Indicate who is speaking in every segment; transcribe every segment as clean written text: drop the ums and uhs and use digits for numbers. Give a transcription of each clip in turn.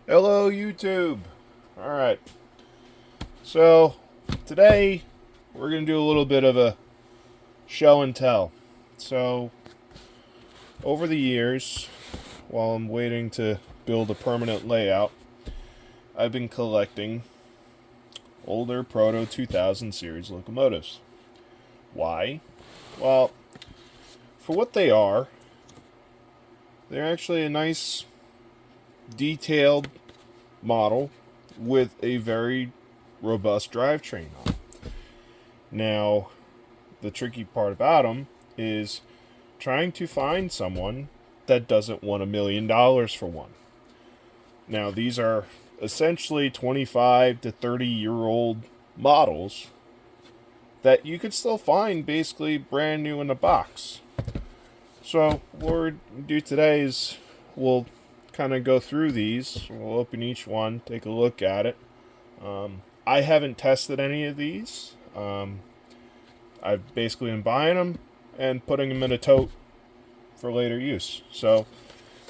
Speaker 1: Hello, YouTube. Alright, so today we're going to do a little bit of a show and tell. So, over the years, while I'm waiting to build a permanent layout, I've been collecting older Proto 2000 series locomotives. Why? Well, for what they are, they're actually a nice, detailed model with a very robust drivetrain on it. Now, the tricky part about them is trying to find someone that doesn't want $1 million for one. Now, these are essentially 25 to 30-year-old models that you could still find basically brand new in the box. So, what we'll do today is we'll kind of go through these. We'll open each one, take a look at it. I haven't tested any of these. I've basically been buying them and putting them in a tote for later use. So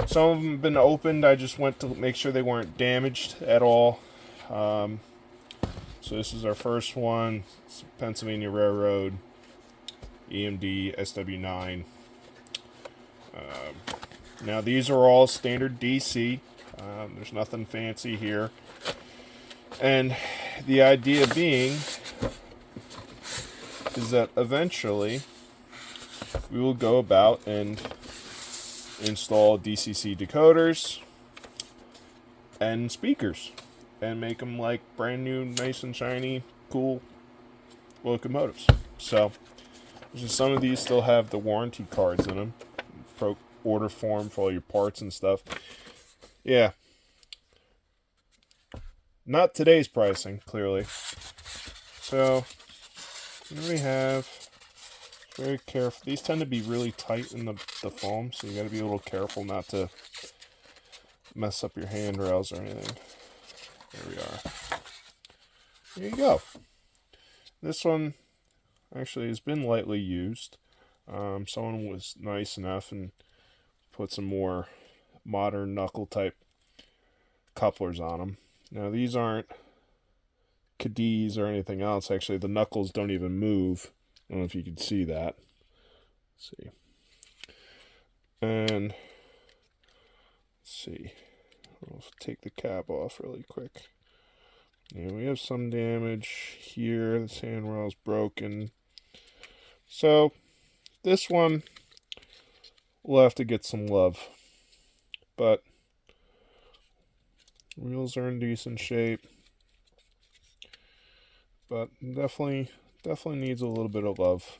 Speaker 1: some of them have been opened. I just went to make sure they weren't damaged at all. So this is our first one. It's Pennsylvania Railroad EMD SW9. Now these are all standard DC. There's nothing fancy here. And the idea being is that eventually we will go about and install DCC decoders and speakers and make them like brand new, nice and shiny, cool locomotives. So, some of these still have the warranty cards in them, order form for all your parts and stuff. Yeah, not today's pricing, clearly. So, here we have. Very careful. These tend to be really tight in the foam, so you got to be a little careful not to mess up your handrails or anything. There we are. There you go. This one actually has been lightly used. Someone was nice enough and put some more modern knuckle type couplers on them. Now these aren't Cadiz or anything else. Actually, the knuckles don't even move. I don't know if you can see that. Let's see. And let's see. I'll take the cap off really quick. Yeah, we have some damage here. This handrail's broken. So this one will have to get some love. But wheels are in decent shape. But definitely needs a little bit of love.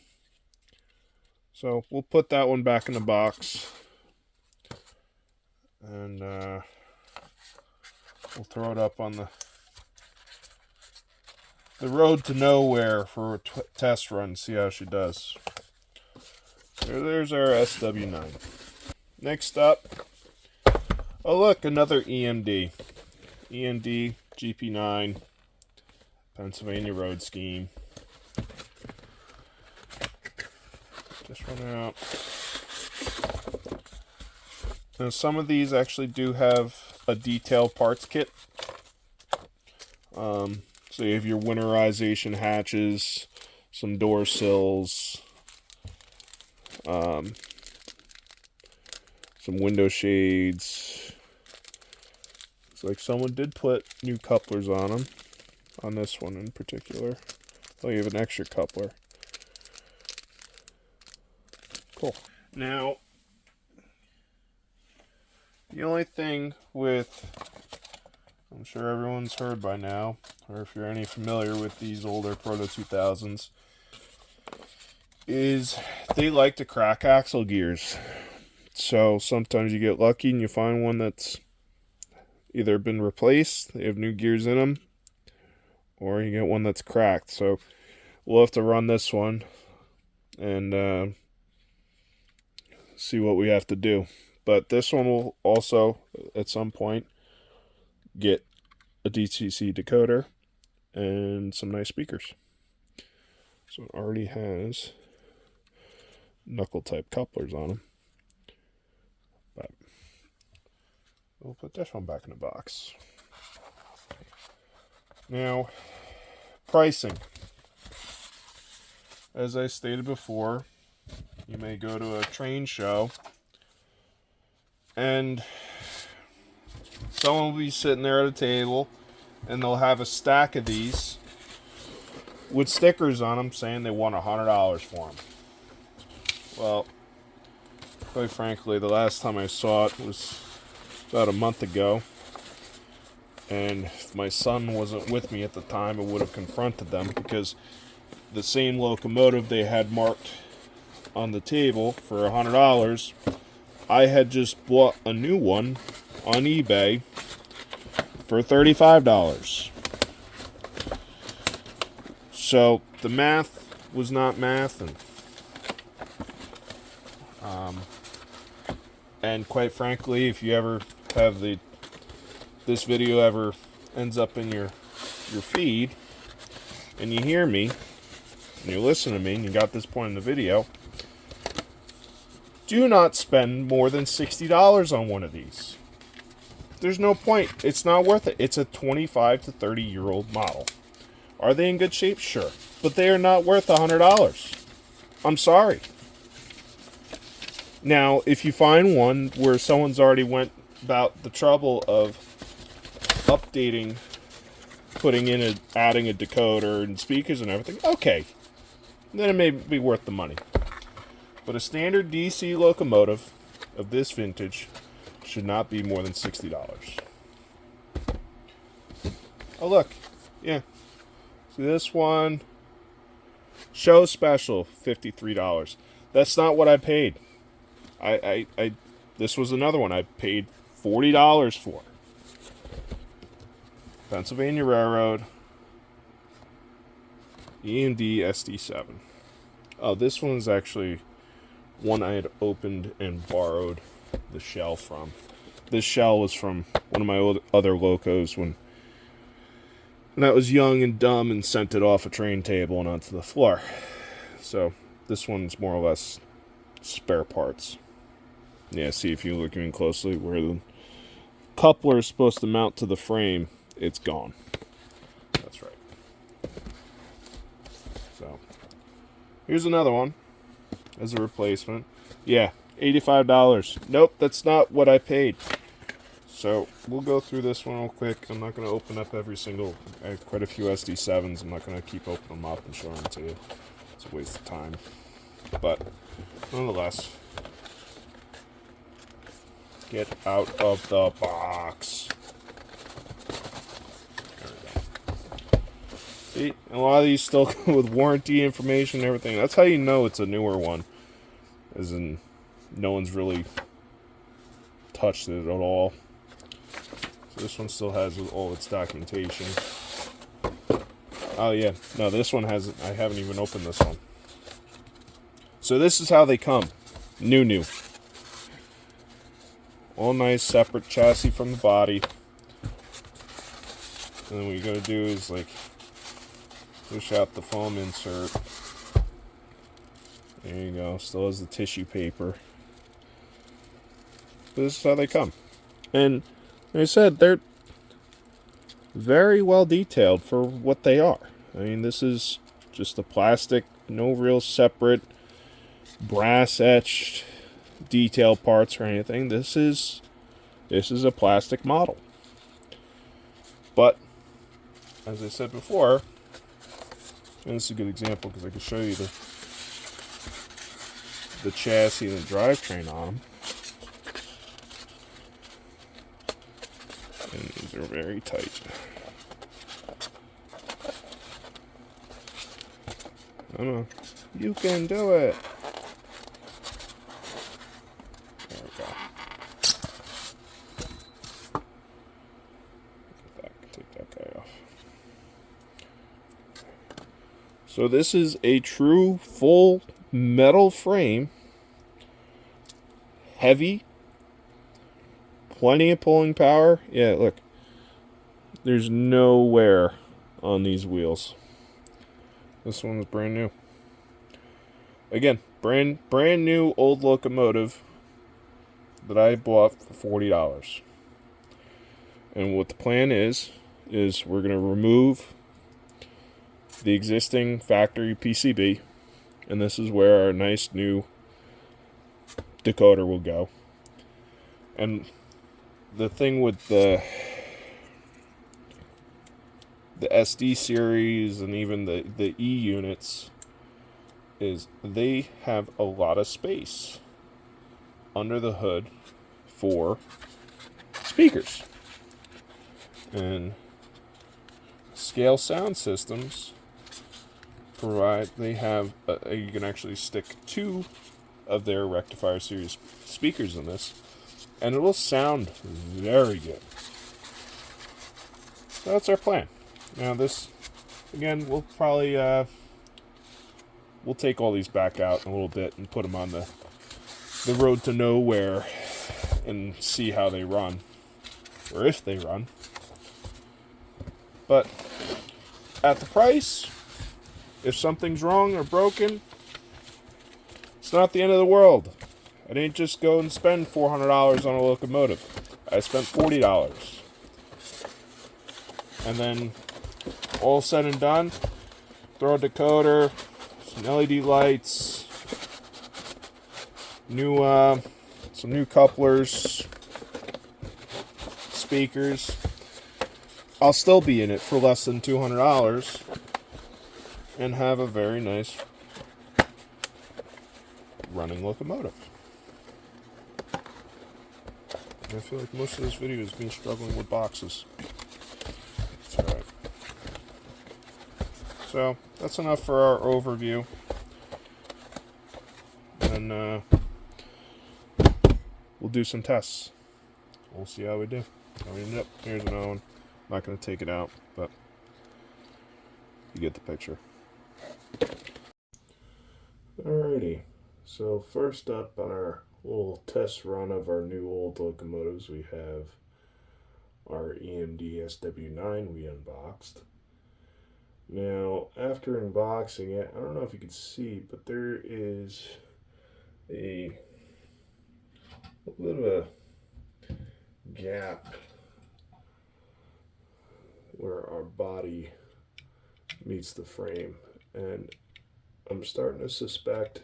Speaker 1: So we'll put that one back in the box. And we'll throw it up on the road to nowhere for a test run, see how she does. There's our SW9. Next up, oh look, another EMD. EMD GP9 Pennsylvania Road Scheme. Just run out. Now some of these actually do have a detailed parts kit. So you have your winterization hatches, some door sills, some window shades. Looks like someone did put new couplers on them, on this one in particular. Oh, you have an extra coupler. Cool. Now, the only thing with, I'm sure everyone's heard by now, or if you're any familiar with these older Proto 2000s, is they like to crack axle gears. So sometimes you get lucky and you find one that's either been replaced, they have new gears in them, or you get one that's cracked. So we'll have to run this one and see what we have to do. But this one will also, at some point, get a DCC decoder and some nice speakers. So it already has knuckle type couplers on them. But we'll put this one back in the box. Now, pricing. As I stated before, you may go to a train show and someone will be sitting there at a table and they'll have a stack of these with stickers on them saying they want $100 for them. Well, quite frankly, the last time I saw it was about a month ago. And if my son wasn't with me at the time, I would have confronted them, because the same locomotive they had marked on the table for $100, I had just bought a new one on eBay for $35. So the math was not mathing. And quite frankly, if you ever have this video ever ends up in your feed and you hear me and you listen to me and you got this point in the video, do not spend more than $60 on one of these. There's no point. It's not worth it. It's a 25 to 30 year old model. Are they in good shape? Sure. But they are not worth $100. I'm sorry. Now, if you find one where someone's already went about the trouble of updating, adding a decoder and speakers and everything, okay, then it may be worth the money. But a standard DC locomotive of this vintage should not be more than $60. Oh, look. Yeah. See this one? Show special, $53. That's not what I paid. This was another one I paid $40 for. Pennsylvania Railroad, EMD SD7. Oh, this one's actually one I had opened and borrowed the shell from. This shell was from one of my other locos when I was young and dumb and sent it off a train table and onto the floor. So this one's more or less spare parts. Yeah, see, if you look even closely where the coupler is supposed to mount to the frame, it's gone. That's right. So here's another one as a replacement. Yeah, $85. Nope, that's not what I paid. So we'll go through this one real quick. I'm not going to open up every single. I have quite a few SD7s. I'm not going to keep opening them up and showing them to you. It's a waste of time. But nonetheless, get out of the box. There we go. See, a lot of these still come with warranty information and everything. That's how you know it's a newer one. As in, no one's really touched it at all. So this one still has all its documentation. Oh yeah, no, this one hasn't. I haven't even opened this one. So this is how they come. New. All nice, separate chassis from the body. And then what you're going to do is, like, push out the foam insert. There you go. Still has the tissue paper. But this is how they come. And like I said, they're very well detailed for what they are. I mean, this is just a plastic, no real separate brass etched detail parts or anything. This is a plastic model. But as I said before, and this is a good example because I can show you the chassis and the drivetrain on them. And these are very tight. Come on, you can do it. There we go. Take that guy off. So this is a true full metal frame, heavy, plenty of pulling power. Yeah, look, there's no wear on these wheels. This one's brand new. Again, brand new old locomotive that I bought for $40. And what the plan is we're going to remove the existing factory PCB, and this is where our nice new decoder will go. And the thing with the SD series and even the E units is they have a lot of space under the hood for speakers. And Scale Sound Systems they have you can actually stick 2 of their rectifier series speakers in this, and it will sound very good. So that's our plan. Now this, again, we'll probably we'll take all these back out in a little bit and put them on the road to nowhere and see how they run, or if they run. But at the price, if something's wrong or broken, it's not the end of the world. I didn't just go and spend $400 on a locomotive. I spent $40. And then, all said and done, throw a decoder, some LED lights, some new couplers, speakers. I'll still be in it for less than $200 and have a very nice running locomotive. I feel like most of this video has been struggling with boxes. It's alright. So, that's enough for our overview. And we'll do some tests. We'll see how we do. I mean, yep, here's another one. I'm not going to take it out, but you get the picture. Alrighty, so first up on our little test run of our new old locomotives, we have our EMD SW9 we unboxed. Now, after unboxing it, I don't know if you can see, but there is a little bit of a gap where our body meets the frame, and I'm starting to suspect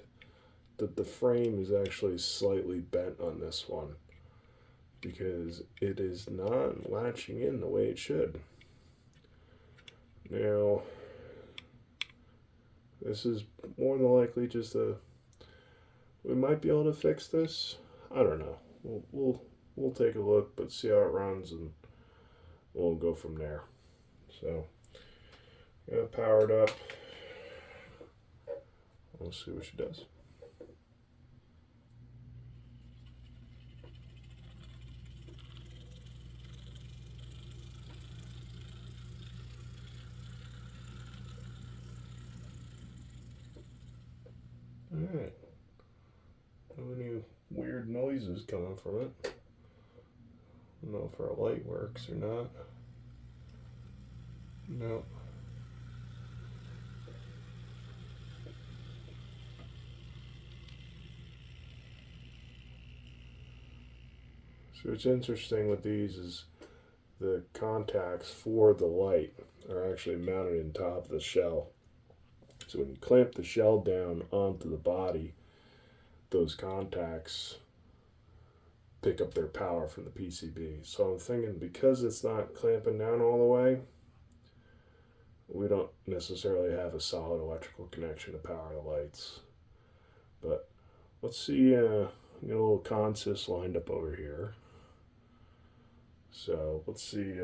Speaker 1: that the frame is actually slightly bent on this one because it is not latching in the way it should. Now, this is more than likely just we might be able to fix this. I don't know. We'll take a look, but see how it runs, and we'll go from there. So, gonna power it up. We'll see what she does. Alright. No any weird noises coming from it. I don't know if our light works or not. No. So what's interesting with these is the contacts for the light are actually mounted in top of the shell. So when you clamp the shell down onto the body, those contacts pick up their power from the PCB. So I'm thinking because it's not clamping down all the way, we don't necessarily have a solid electrical connection to power the lights. But let's see, get a little consist lined up over here. So let's see,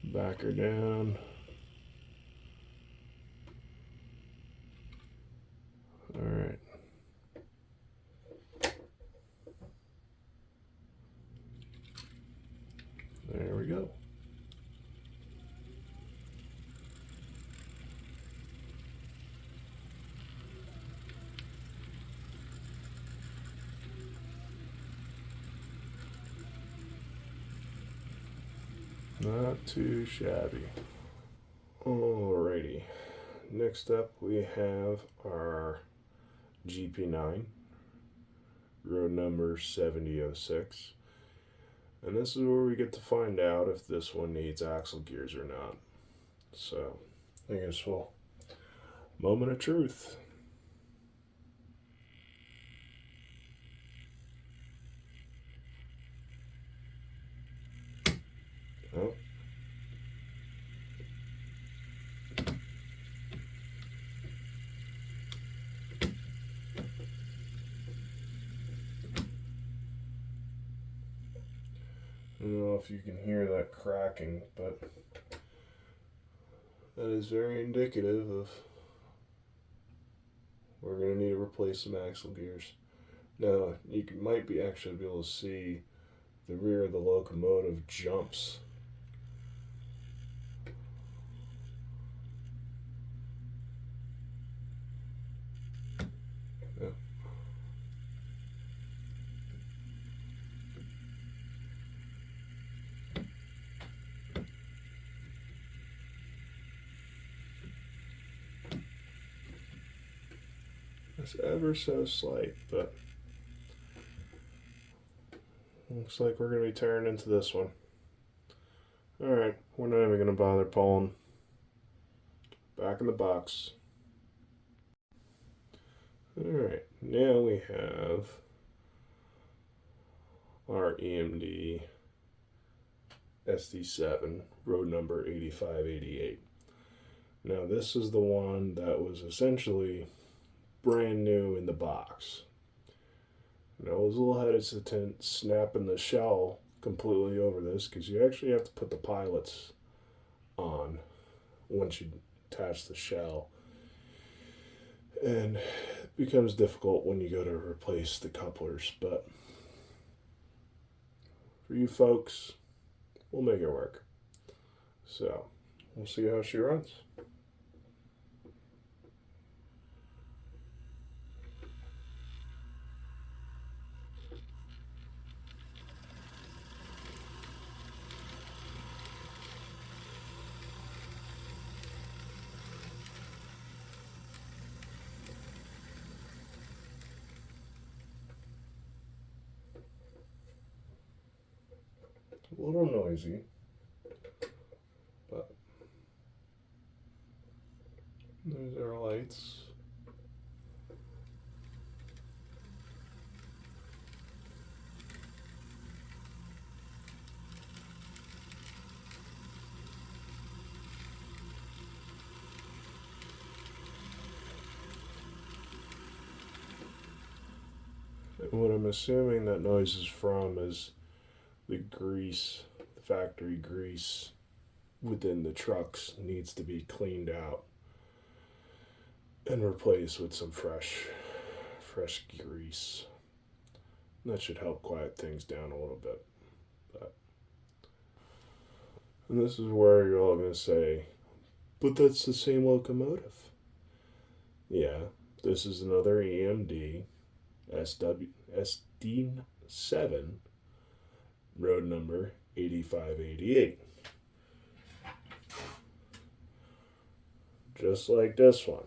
Speaker 1: back her down. All right. There we go. Not too shabby. Alrighty. Next up we have our GP9. road number 7006. And this is where we get to find out if this one needs axle gears or not. So, I guess we'll moment of truth. Oh. I don't know if you can hear that cracking, but that is very indicative of we're going to need to replace some axle gears. Now, you might be actually be able to see the rear of the locomotive jumps. Yeah. It's ever so slight, but looks like we're going to be tearing into this one. Alright, we're not even going to bother pulling. Back in the box. Alright, now we have our EMD SD7, road number 8588. Now this is the one that was essentially brand new in the box. And I was a little hesitant snapping the shell completely over this because you actually have to put the pilots on once you attach the shell. And it becomes difficult when you go to replace the couplers, but for you folks, we'll make it work. So, we'll see how she runs. A little noisy, but there's our lights. And what I'm assuming that noise is from is the grease, the factory grease within the trucks needs to be cleaned out and replaced with some fresh grease. And that should help quiet things down a little bit. And this is where you're all going to say, but that's the same locomotive. Yeah, this is another EMD SD7, road number 8588. Just like this one.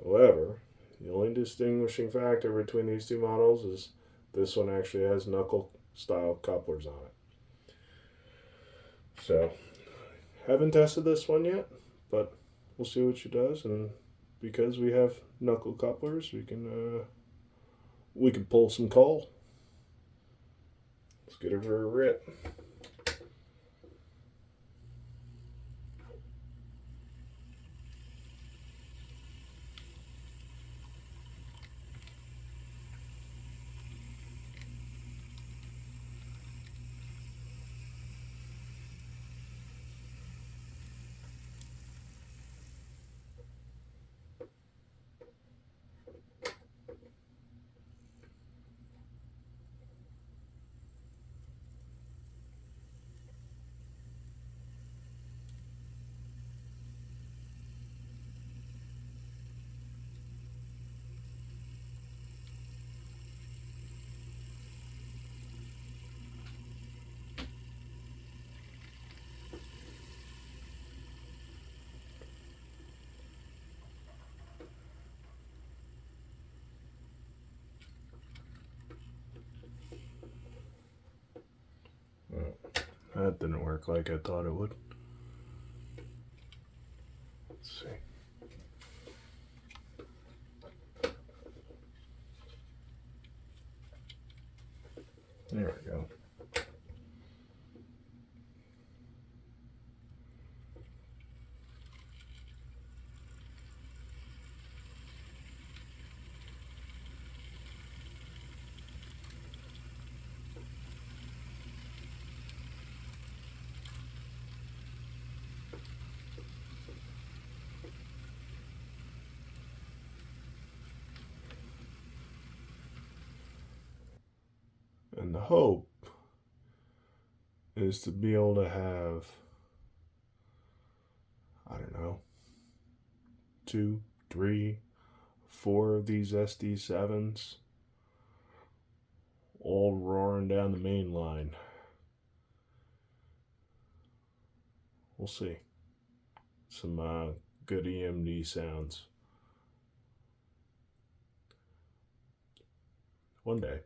Speaker 1: However, the only distinguishing factor between these two models is this one actually has knuckle style couplers on it. So, haven't tested this one yet, but we'll see what she does. And because we have knuckle couplers, we can pull some coal. Let's get her for a rip. That didn't work like I thought it would. Let's see. There we go. And the hope is to be able to have, I don't know, 2, 3, 4 of these SD7s all roaring down the main line. We'll see. Some good EMD sounds. One day.